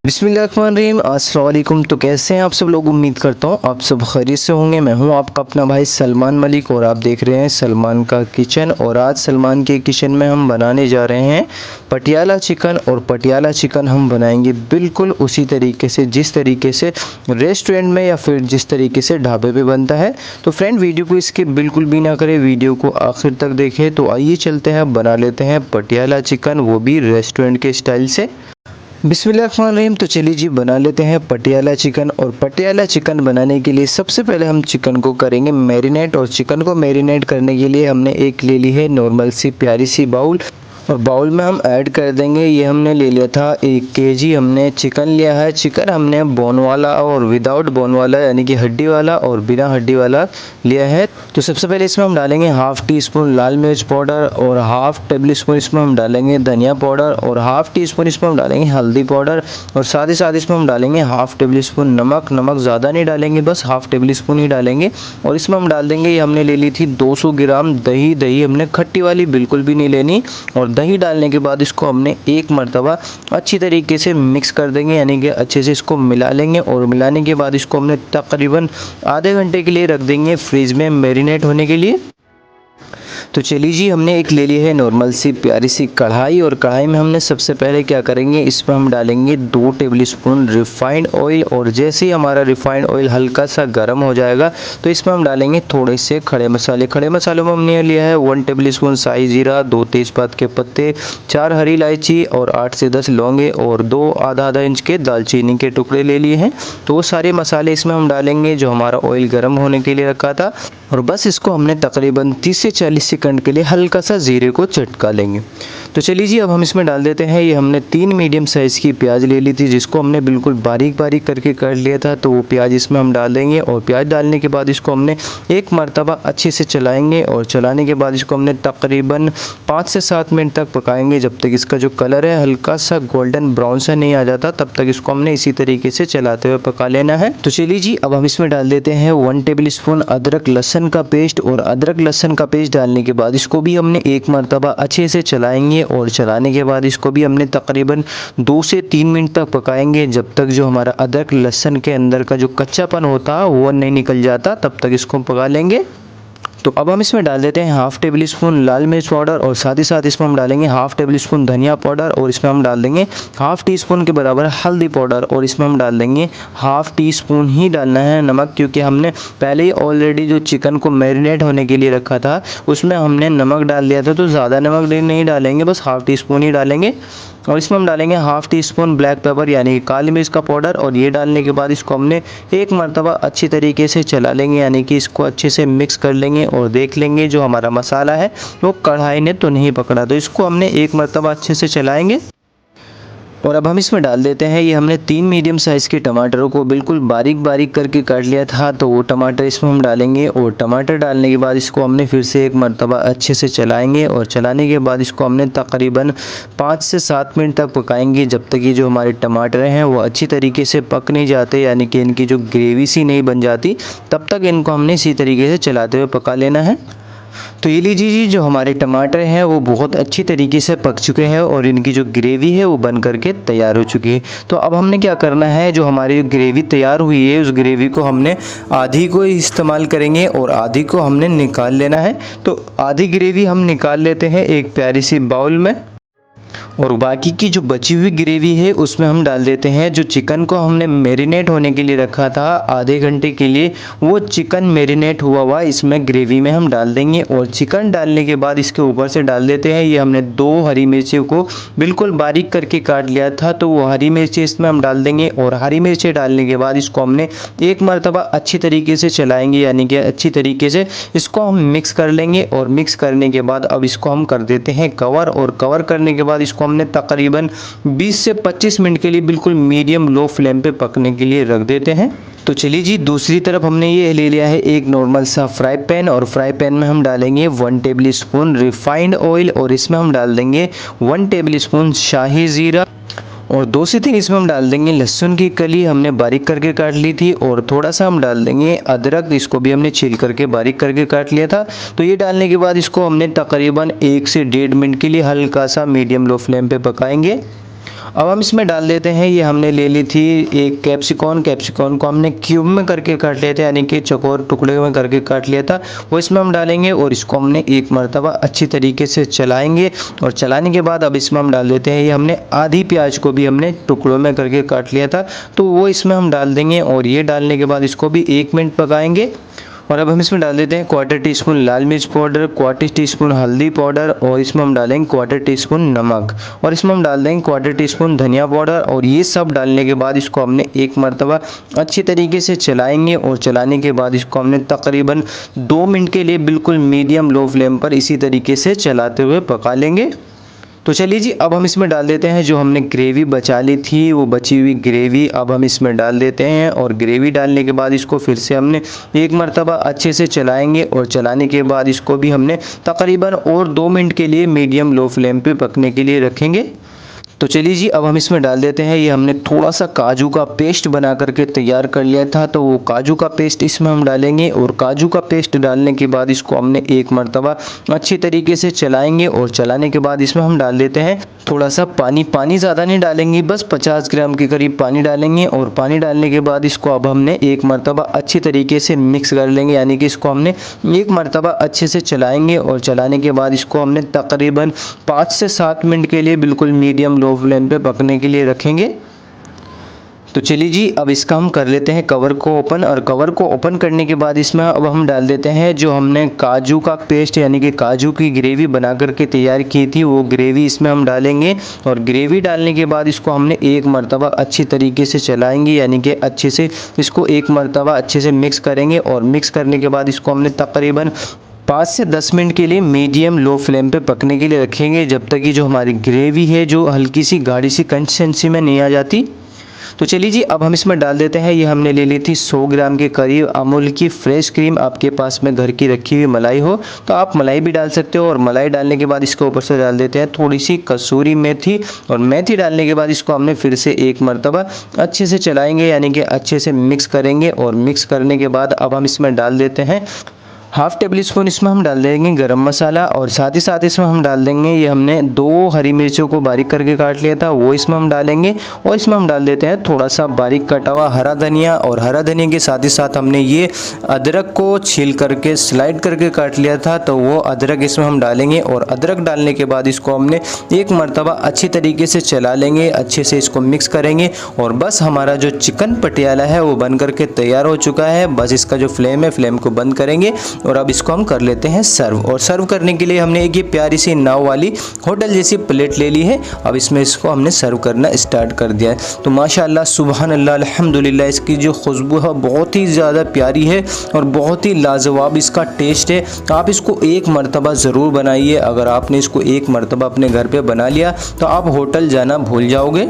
बिस्मिल्लाहिर्रहमानिर्रहीम। अस्सलाम वालेकुम। तो कैसे हैं आप सब लोग? उम्मीद करता हूँ आप सब खैरियत से होंगे। मैं हूँ आपका अपना भाई सलमान मलिक और आप देख रहे हैं सलमान का किचन। और आज सलमान के किचन में हम बनाने जा रहे हैं पटियाला चिकन। और पटियाला चिकन हम बनाएंगे बिल्कुल उसी तरीके से जिस तरीके से रेस्टोरेंट में या फिर जिस तरीके से ढाबे पे बनता है। तो फ्रेंड, वीडियो को स्किप बिल्कुल भी ना करें, वीडियो को आखिर तक देखें। तो आइए चलते हैं, बना लेते हैं पटियाला चिकन, वो भी रेस्टोरेंट के स्टाइल से। बिस्मिल्लाहिर्रहमानिर्रहीम। तो चलिए जी, बना लेते हैं पटियाला चिकन। और पटियाला चिकन बनाने के लिए सबसे पहले हम चिकन को करेंगे मैरिनेट। और चिकन को मैरिनेट करने के लिए हमने एक ले ली है नॉर्मल सी प्यारी सी बाउल। और बाउल में हम ऐड कर देंगे, ये हमने ले लिया था 1 केजी हमने चिकन लिया है। चिकन हमने बोन वाला और विदाउट बोन वाला यानी कि हड्डी वाला और बिना हड्डी वाला लिया है। तो सबसे पहले इसमें हम डालेंगे हाफ़ टी स्पून लाल मिर्च पाउडर और हाफ़ टेबल स्पून इसमें हम डालेंगे धनिया पाउडर और हाफ़ टी स्पून इसमें हम डालेंगे हल्दी पाउडर। और साथ ही साथ इसमें हम डालेंगे हाफ़ टेबल स्पून नमक। नमक ज़्यादा नहीं डालेंगे, बस हाफ़ टेबल स्पून ही डालेंगे। और इसमें हम डाल देंगे, ये हमने ले ली थी 200 ग्राम दही। दही हमने खट्टी वाली बिल्कुल भी नहीं लेनी। और दही डालने के बाद इसको हमने एक मर्तबा अच्छी तरीके से मिक्स कर देंगे, यानी कि अच्छे से इसको मिला लेंगे। और मिलाने के बाद इसको हमने तकरीबन आधे घंटे के लिए रख देंगे फ्रीज में मैरिनेट होने के लिए। तो चलिए जी, हमने एक ले ली है नॉर्मल सी प्यारी सी कढ़ाई। और कढ़ाई में हमने सबसे पहले क्या करेंगे, इसमें हम डालेंगे 2 टेबल स्पून रिफाइंड ऑयल। और जैसे ही हमारा रिफाइंड ऑयल हल्का सा गर्म हो जाएगा तो इसमें हम डालेंगे थोड़े से खड़े मसाले। खड़े मसालों में हमने लिया है 1 टेबल स्पून शाही जीरा, 2 तेज़पात के पत्ते, 4 हरी इलायची और 8 से 10 लौंगे और 2 आधा इंच के दालचीनी के टुकड़े ले लिए हैं। तो वो सारे मसाले इसमें हम डालेंगे जो हमारा ऑयल गर्म होने के लिए रखा था। और बस इसको हमने तकरीबन 30 से 40 सेकंड के लिए हल्का सा ज़ीरे को चटका लेंगे। तो चलिए जी, अब हम इसमें डाल देते हैं, ये हमने 3 मीडियम साइज़ की प्याज ले ली थी जिसको हमने बिल्कुल बारीक बारीक करके काट लिया था। तो वो प्याज इसमें हम डाल देंगे। और प्याज डालने के बाद इसको हमने एक मर्तबा अच्छे से चलाएंगे। और चलाने के बाद इसको हमने तकरीबन 5 से 7 मिनट तक पकाएंगे, जब तक इसका जो कलर है हल्का सा गोल्डन ब्राउन सा नहीं आ जाता, तब तक इसको हमने इसी तरीके से चलाते हुए पका लेना है। तो चलिए जी, अब हम इसमें डाल देते हैं 1 टेबल स्पून अदरक लहसुन का पेस्ट। और अदरक लहसुन का पेस्ट डालने के बाद इसको भी हमने एक मर्तबा अच्छे से चलाएंगे। और चलाने के बाद इसको भी हमने तकरीबन 2 से 3 मिनट तक पकाएंगे, जब तक जो हमारा अदरक लहसुन के अंदर का जो कच्चापन होता है वो नहीं निकल जाता, तब तक इसको पका लेंगे। तो अब हम इसमें डाल देते हैं हाफ़ टेबल स्पून लाल मिर्च पाउडर। और साथ ही साथ इसमें हम डालेंगे हाफ़ टेबल स्पून धनिया पाउडर। और इसमें हम डाल देंगे हाफ़ टी स्पून के बराबर हल्दी पाउडर। और इसमें हम डाल देंगे हाफ़ टी स्पून ही डालना है नमक, क्योंकि हमने पहले ही ऑलरेडी जो चिकन को मैरिनेट होने के लिए रखा था उसमें हमने नमक डाल दिया था। तो ज़्यादा नमक नहीं डालेंगे, बस हाफ़ टी स्पून ही डालेंगे। और इसमें हम डालेंगे half tea spoon black pepper यानी कि काली मिर्च का पाउडर। और ये डालने के बाद इसको हमने एक मर्तबा अच्छी तरीके से चला लेंगे, यानी कि इसको अच्छे से मिक्स कर लेंगे। और देख लेंगे जो हमारा मसाला है वो कढ़ाई ने तो नहीं पकड़ा, तो इसको हमने एक मर्तबा अच्छे से चलाएंगे। और अब हम इसमें डाल देते हैं, ये हमने 3 मीडियम साइज़ के टमाटरों को बिल्कुल बारीक बारीक करके काट लिया था, तो वो टमाटर इसमें हम डालेंगे। और टमाटर डालने के बाद इसको हमने फिर से एक मर्तबा अच्छे से चलाएंगे। और चलाने के बाद इसको हमने तकरीबन 5 से 7 मिनट तक पकाएंगे, जब तक ये जो हमारे टमाटर हैं वो अच्छी तरीके से पक नहीं जाते, यानी कि इनकी जो ग्रेवी सी नहीं बन जाती, तब तक इनको हमने इसी तरीके से चलाते हुए पका लेना है। तो ये लीजिए जी, जो हमारे टमाटर हैं वो बहुत अच्छी तरीके से पक चुके हैं और इनकी जो ग्रेवी है वो बन करके तैयार हो चुकी है। तो अब हमने क्या करना है, जो हमारी ग्रेवी तैयार हुई है उस ग्रेवी को हमने आधी को इस्तेमाल करेंगे और आधी को हमने निकाल लेना है। तो आधी ग्रेवी हम निकाल लेते हैं एक प्यारी सी बाउल में। और बाकी की जो बची हुई ग्रेवी है उसमें हम डाल देते हैं जो चिकन को हमने मैरिनेट होने के लिए रखा था आधे घंटे के लिए, वो चिकन मैरिनेट हुआ इसमें ग्रेवी में हम डाल देंगे। और चिकन डालने के बाद इसके ऊपर से डाल देते हैं, ये हमने 2 हरी मिर्ची को बिल्कुल बारीक करके काट लिया था, तो वो हरी मिर्ची इसमें हम डाल देंगे। और हरी मिर्ची डालने के बाद इसको हमने एक मर्तबा अच्छी तरीके से चलाएंगे, यानी कि अच्छी तरीके से इसको हम मिक्स कर लेंगे। और मिक्स करने के बाद अब इसको हम कर देते हैं कवर। और कवर करने के बाद इसको हमने तकरीबन 20 से 25 मिनट के लिए बिल्कुल मीडियम लो फ्लेम पे पकने के लिए रख देते हैं। तो चलिए जी, दूसरी तरफ हमने ये ले लिया है एक नॉर्मल सा फ्राई पैन। और फ्राई पैन में हम डालेंगे 1 टेबल स्पून रिफाइंड ऑयल। और इसमें हम डाल देंगे 1 टेबल स्पून शाही ज़ीरा। और 2 से 3 इसमें हम डाल देंगे लहसुन की कली, हमने बारीक करके काट ली थी। और थोड़ा सा हम डाल देंगे अदरक, इसको भी हमने छील करके बारीक करके काट लिया था। तो ये डालने के बाद इसको हमने तकरीबन 1 से 1.5 मिनट के लिए हल्का सा मीडियम लो फ्लेम पे पकाएंगे। अब हम इसमें डाल देते हैं, ये हमने ले ली थी एक कैप्सिकॉन को हमने क्यूब में करके काट लिया था, यानी कि चौकोर टुकड़े में करके काट लिया था, वो इसमें हम डालेंगे और इसको हमने एक मरतबा अच्छी तरीके से चलाएंगे। और चलाने के बाद अब इसमें हम डाल देते हैं, ये हमने आधी प्याज को भी हमने टुकड़ों में करके काट लिया था, तो वो इसमें हम डाल देंगे। और ये डालने के बाद इसको भी 1 मिनट पकाएंगे। और अब हम इसमें डाल देते हैं 1/4 टीस्पून लाल मिर्च पाउडर, 1/4 टीस्पून हल्दी पाउडर, और इसमें हम डालेंगे 1/4 टीस्पून नमक, और इसमें हम डाल देंगे 1/4 टीस्पून धनिया पाउडर। और ये सब डालने के बाद इसको हमने एक मरतबा अच्छी तरीके से चलाएंगे। और चलाने के बाद इसको हमने तकरीबन 2 मिनट के लिए बिल्कुल मीडियम लो फ्लेम पर इसी तरीके से चलाते हुए पका लेंगे। तो चलिए जी, अब हम इसमें डाल देते हैं जो हमने ग्रेवी बचा ली थी, वो बची हुई ग्रेवी अब हम इसमें डाल देते हैं। और ग्रेवी डालने के बाद इसको फिर से हमने एक मरतबा अच्छे से चलाएंगे। और चलाने के बाद इसको भी हमने तकरीबन और 2 मिनट के लिए मीडियम लो फ्लेम पे पकने के लिए रखेंगे। तो चलिए जी, अब हम इसमें डाल देते हैं, ये हमने थोड़ा सा काजू का पेस्ट बना करके तैयार कर लिया था, तो वो काजू का पेस्ट इसमें हम डालेंगे। और काजू का पेस्ट डालने के बाद इसको हमने एक मरतबा अच्छी तरीके से चलाएंगे। और चलाने के बाद इसमें हम डाल देते हैं थोड़ा सा पानी ज़्यादा नहीं डालेंगे, बस 50 ग्राम के करीब पानी डालेंगे। और पानी डालने के बाद इसको अब हमने एक मरतबा अच्छी तरीके से मिक्स कर लेंगे, यानी कि इसको हमने एक मरतबा अच्छे से चलाएंगे। और चलाने के बाद इसको हमने तकरीबन 5 से 7 मिनट के लिए बिल्कुल मीडियम लो फ्लेम पे पकने के लिए रखेंगे। तो चलिए जी, अब इसका हम कर लेते हैं कवर को ओपन। और कवर को ओपन करने के बाद इसमें अब हम डाल देते हैं जो हमने काजू का पेस्ट यानी कि काजू की ग्रेवी बना करके तैयार की थी, वो ग्रेवी इसमें हम डालेंगे। और ग्रेवी डालने के बाद इसको हमने एक मरतबा अच्छी तरीके से चलाएंगे, यानी कि अच्छे से इसको एक मरतबा अच्छे से मिक्स करेंगे। और मिक्स करने के बाद इसको हमने तकरीबन 5 से 10 मिनट के लिए मीडियम लो फ्लेम पे पकने के लिए रखेंगे, जब तक कि जो हमारी ग्रेवी है जो हल्की सी गाढ़ी सी कंसिस्टेंसी में नहीं आ जाती। तो चलिए जी, अब हम इसमें डाल देते हैं, ये हमने ले ली थी 100 ग्राम के करीब अमूल की फ्रेश क्रीम। आपके पास में घर की रखी हुई मलाई हो तो आप मलाई भी डाल सकते हो। और मलाई डालने के बाद इसके ऊपर से डाल देते हैं थोड़ी सी कसूरी मेथी। और मेथी डालने के बाद इसको हमने फिर से एक मरतबा अच्छे से चलाएंगे, यानी कि अच्छे से मिक्स करेंगे। और मिक्स करने के बाद अब हम इसमें डाल देते हैं हाफ टेबल स्पून, इसमें हम डाल देंगे गरम मसाला। और साथ ही साथ इसमें हम डाल देंगे, ये हमने 2 हरी मिर्चों को बारीक करके काट लिया था, वो इसमें हम डालेंगे। और इसमें हम डाल देते हैं थोड़ा सा बारीक कटा हुआ हरा धनिया। और हरा धनिया के साथ ही साथ हमने ये अदरक को छील करके स्लाइड करके काट लिया था, तो वो अदरक इसमें हम डालेंगे। और अदरक डालने के बाद इसको हमने एक मरतबा अच्छी तरीके से चला लेंगे, अच्छे से इसको मिक्स करेंगे। और बस हमारा जो चिकन पटियाला है वो बन करके तैयार हो चुका है। बस इसका जो फ्लेम है, फ्लेम को बंद करेंगे। और अब इसको हम कर लेते हैं सर्व। और सर्व करने के लिए हमने एक ये प्यारी सी नाव वाली होटल जैसी प्लेट ले ली है। अब इसमें इसको हमने सर्व करना स्टार्ट कर दिया है। तो माशाअल्लाह सुभान अल्लाह अल्हम्दुलिल्लाह, इसकी जो खुशबू है बहुत ही ज़्यादा प्यारी है और बहुत ही लाजवाब इसका टेस्ट है। आप इसको एक मरतबा ज़रूर बनाइए। अगर आपने इसको एक मरतबा अपने घर पे बना लिया तो आप होटल जाना भूल जाओगे।